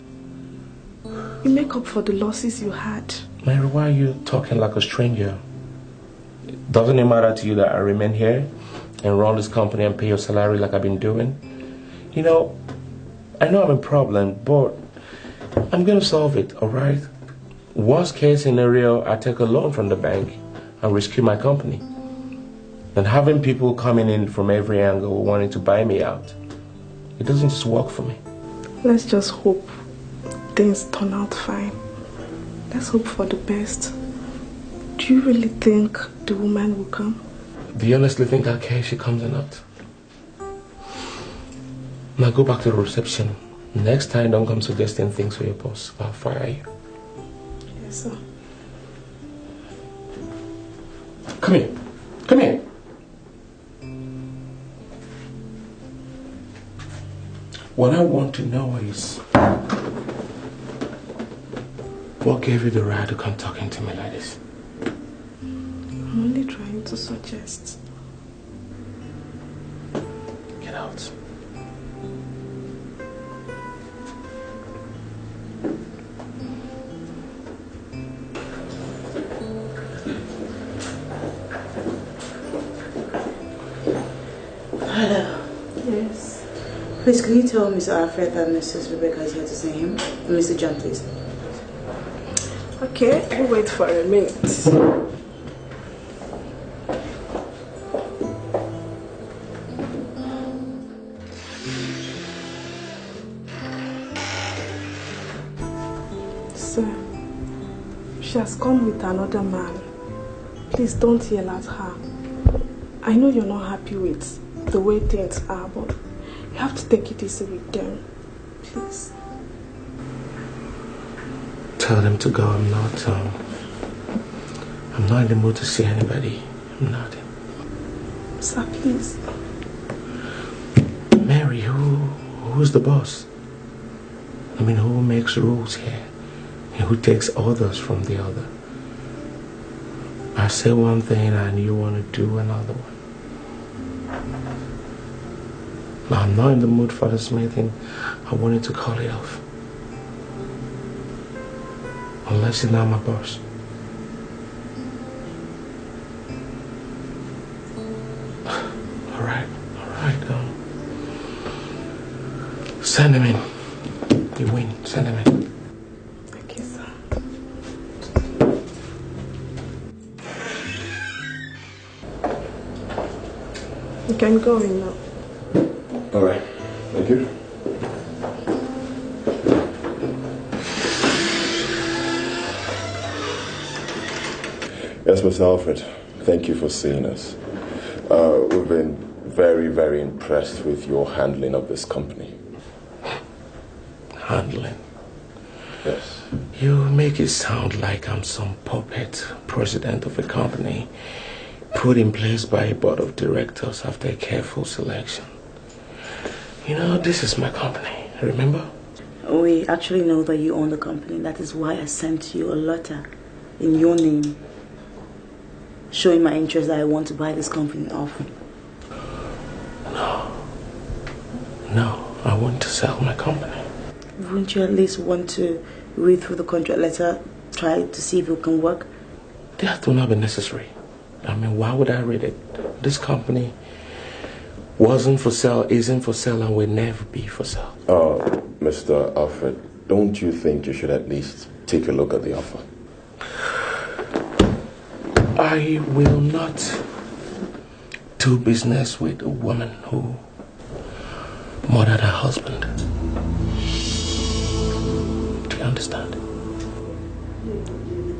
You make up for the losses you had. Mary, why are you talking like a stranger? Doesn't it matter to you that I remain here and run this company and pay your salary like I've been doing? You know, I know I'm a problem, but I'm going to solve it, alright? Worst case scenario, I take a loan from the bank and rescue my company. And having people coming in from every angle wanting to buy me out, it doesn't just work for me. Let's just hope things turn out fine. Let's hope for the best. Do you really think the woman will come? Do you honestly think I care if she comes or not? Now go back to the reception. Next time, don't come suggesting things for your boss. I'll fire you. Yes, sir. Come here. Come here. What I want to know is, what gave you the right to come talking to me like this? I'm only trying to suggest. Get out. Hello. Yes. Please, can you tell Mr. Alfred that Mrs. Rebecca is here to see him? Mr. John, please. Okay, we'll wait for a minute. Sir, she has come with another man. Please don't yell at her. I know you're not happy with the way things are, but you have to take it easy with them. Please. Tell them to go. I'm not in the mood to see anybody. I'm not. Sir, please. Mary, who's the boss? I mean, who makes rules here? And who takes orders from the other? I say one thing and you want to do another one. Now, I'm not in the mood for this meeting. I wanted to call it off. Unless you're not my boss. Alright. Send him in. You win. Send him in. Okay, sir. You can go in now. Alright. Thank you. Yes, Mr. Alfred, thank you for seeing us. We've been very, very impressed with your handling of this company. Handling? Yes. You make it sound like I'm some puppet president of a company put in place by a board of directors after a careful selection. You know, this is my company, remember? We actually know that you own the company. That is why I sent you a letter in your name showing my interest that I want to buy this company off. No, I want to sell my company. Wouldn't you at least want to read through the contract letter, try to see if it can work? That will not be necessary. I mean, why would I read it? This company wasn't for sale, isn't for sale, and will never be for sale. Mr. Alfred, don't you think you should at least take a look at the offer? I will not do business with a woman who murdered her husband. Do you understand?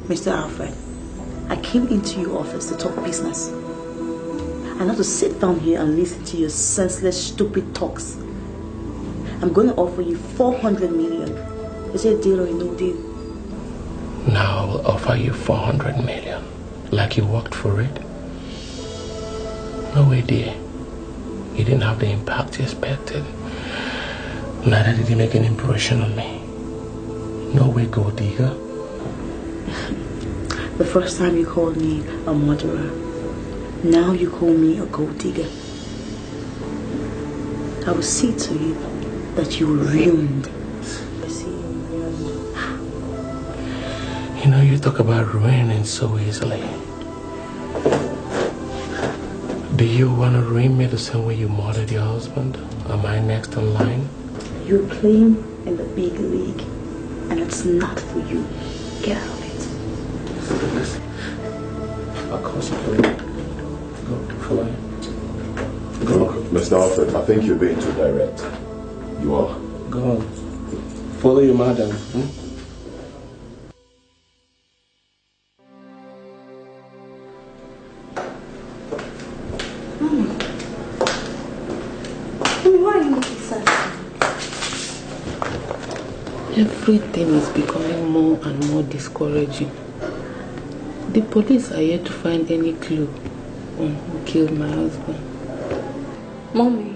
Mr. Alfred, I came into your office to talk business. And not to sit down here and listen to your senseless, stupid talks. I'm going to offer you 400 million. Is it a deal or a no deal? Now I will offer you 400 million. Like you worked for it? No way, dear. You didn't have the impact you expected. Neither did you make an impression on me. No way, gold digger. The first time you called me a murderer. Now you call me a gold digger. I will see to it that you ruined. I see you ruined. You know, you talk about ruining so easily. Do you want to ruin me the same way you murdered your husband? Am I next in line? You're playing in the big league, and it's not for you. Get out of it. Of course you can. Go, follow him. Look, Mr. Alfred, I think you're being too direct. You are. Go on. Follow your madam. Why are you looking sad? Everything is becoming more and more discouraging. The police are yet to find any clue on who killed my husband. Mommy,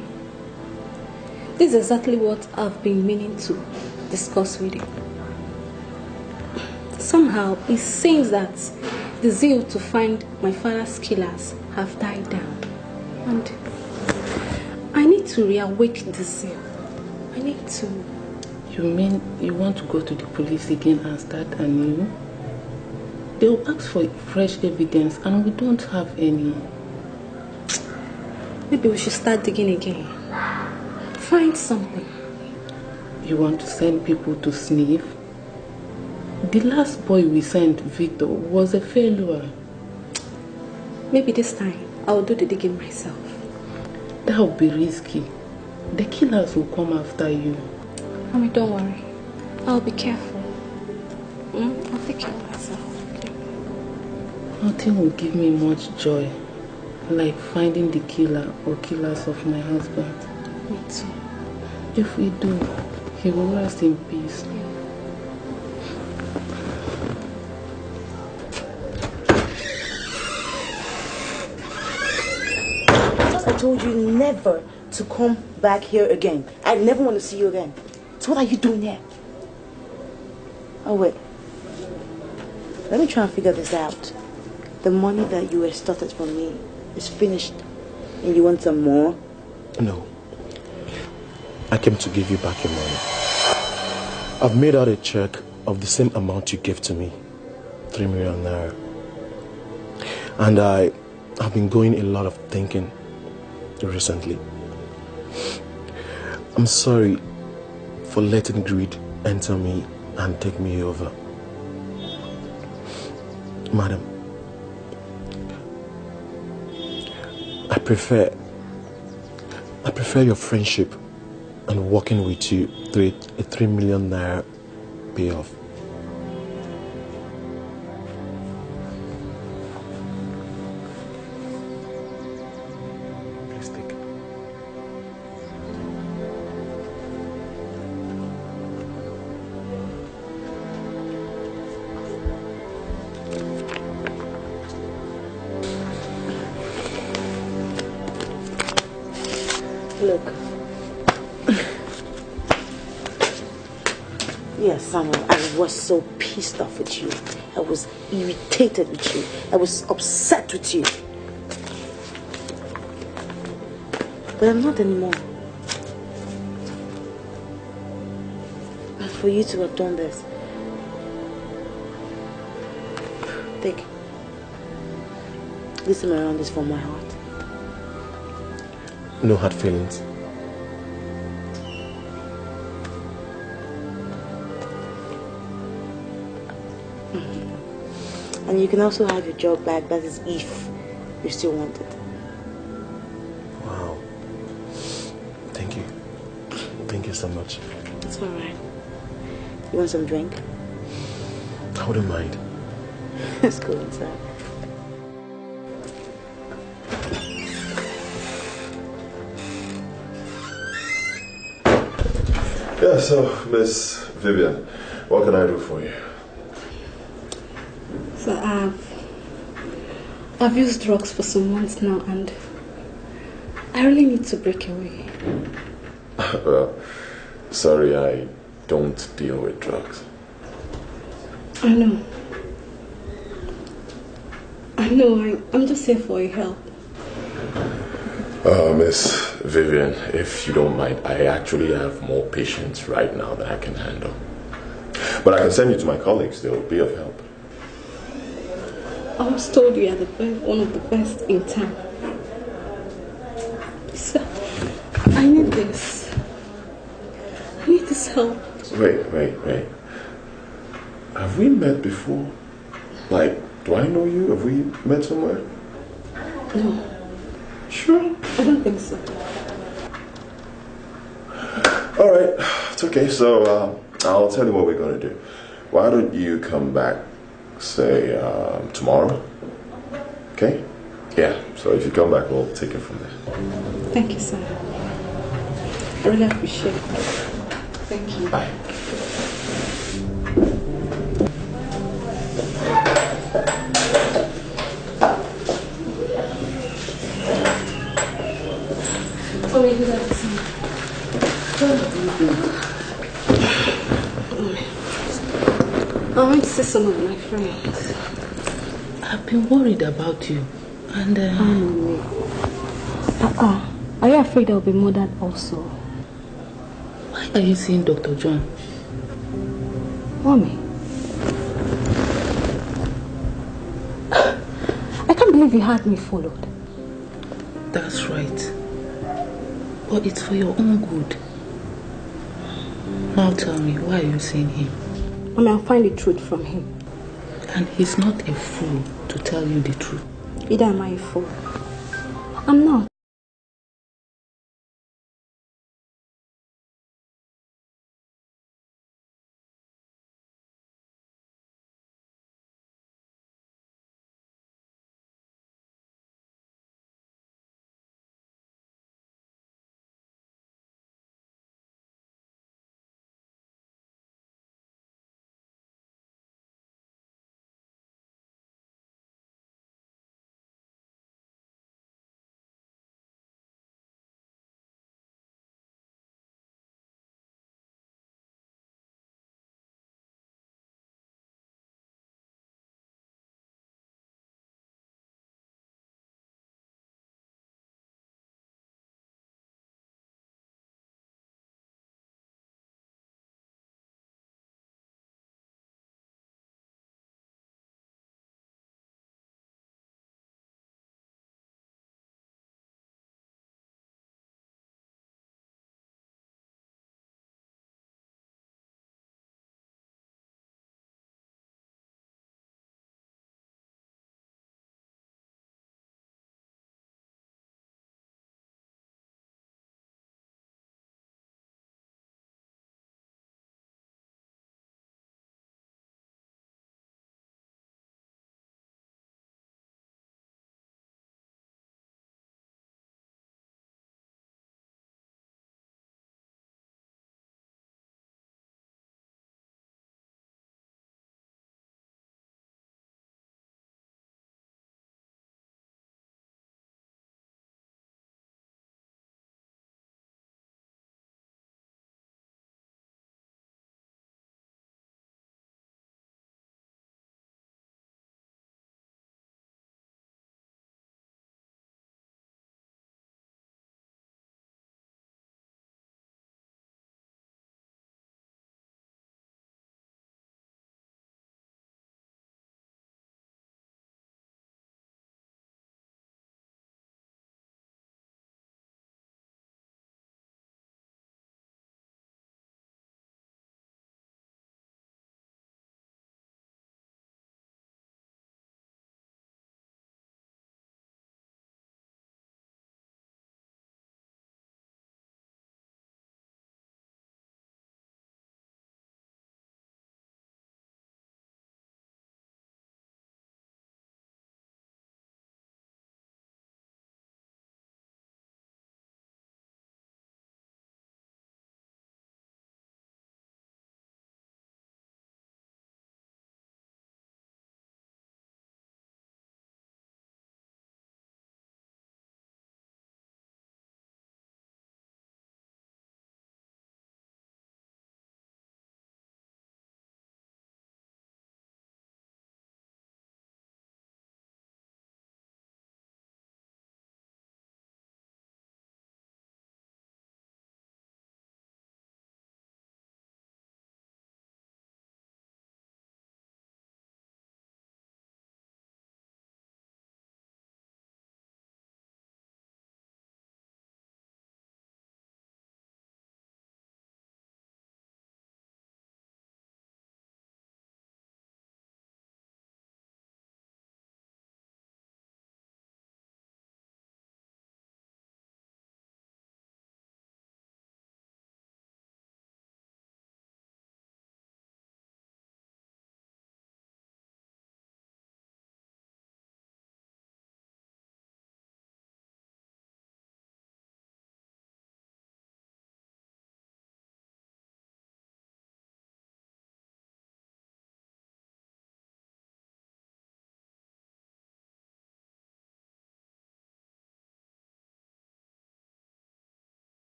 This is exactly what I've been meaning to discuss with you. Somehow, it seems that the zeal to find my father's killers have died down. And I need to reawake the zeal. I need to... You mean you want to go to the police again and start anew? They'll ask for fresh evidence and we don't have any. Maybe we should start digging again. Find something. You want to send people to sniff? The last boy we sent, Victor, was a failure. Maybe this time I'll do the digging myself. That would be risky. The killers will come after you. Mommy, don't worry. I'll be careful. I'll take care of myself. Nothing will give me much joy like finding the killer or killers of my husband. Me too. If we do, he will rest in peace. I told you never to come back here again. I never want to see you again. So what are you doing here? Oh wait. Let me try and figure this out. The money that you extorted from me is finished. And you want some more? No. I came to give you back your money. I've made out a check of the same amount you gave to me. 3 million naira. And I've been going a lot of thinking recently. I'm sorry for letting greed enter me and take me over. Madam, I prefer your friendship and working with you to a 3 million naira payoff. Please take it. Look. Yes, Samuel, I was so pissed off with you. I was irritated with you. I was upset with you. But I'm not anymore. And for you to have done this, take this time around is from my heart. No hard feelings. And you can also have your job back. That is if you still want it. Wow. Thank you. Thank you so much. It's alright. You want some drink? I wouldn't mind. Let's go inside. Yeah, so, Miss Vivian, what can I do for you? So I've used drugs for some months now and I really need to break away. Well, sorry, I don't deal with drugs. I know, I'm just here for your help. Miss Vivian, if you don't mind, I actually have more patients right now than I can handle. But I can send you to my colleagues, they'll be of help. I was told you are one of the best in town. So, I need this. I need this help. Wait. Have we met before? Like, do I know you? Have we met somewhere? No. Sure? I don't think so. Alright, it's okay. So, I'll tell you what we're going to do. Why don't you come back, say, tomorrow? Okay? Yeah, so if you come back, we'll take it from there. Thank you, sir. I really appreciate it. Thank you. Bye. Oh, wait, good afternoon. I want to see some of my friends. I've been worried about you. And Are you afraid I'll be murdered also? Why are you seeing Dr. John? Mommy. I can't believe you had me followed. That's right. But it's for your own good. Now tell me, why are you seeing him? Mommy, I'll find the truth from him. And he's not a fool to tell you the truth. Either am I a fool. I'm not.